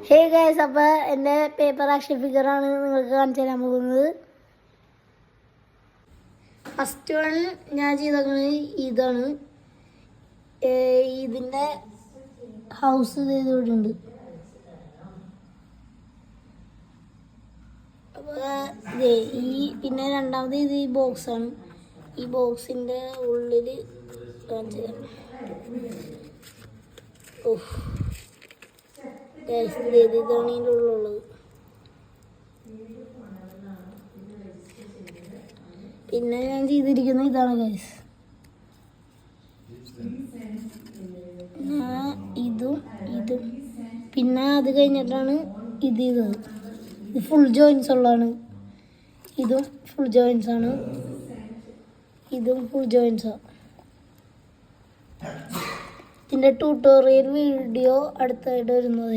Hey guys, അപ്പൊ എന്റെ paper action figure ആണ് നിങ്ങൾക്ക് കാണിച്ചു തരാൻ പോകുന്നത്. ഫസ്റ്റ് വൺ ഞാൻ ചെയ്തേക്കുന്നത് ഇതാണ്. ഇതിന്റെ ഹൗസ് ചെയ്തോടുണ്ട്. അപ്പോൾ പിന്നെ രണ്ടാമത് ഇത് ഈ ബോക്സാണ്. ഈ ബോക്സിന്റെ ഉള്ളിൽ കാണിച്ചു തരാം. ഇതാണ് ഇതിൻ്റെ ഉള്ളിലുള്ളത്. പിന്നെ ഞാൻ ചെയ്തിരിക്കുന്നത് ഇതാണ് ഗൈസ്. ഇതും പിന്നെ അത് കഴിഞ്ഞിട്ടാണ് ഇത് ഫുൾ ജോയിൻസ് ഉള്ളതാണ്. ഇതും ഫുൾ ജോയിൻസ് ആണ്. ഇതും ഫുൾ ജോയിൻസാണ്. ഇതിൻ്റെ ട്യൂട്ടോറിയൽ വീഡിയോ അടുത്തായിട്ട് വരുന്നത്.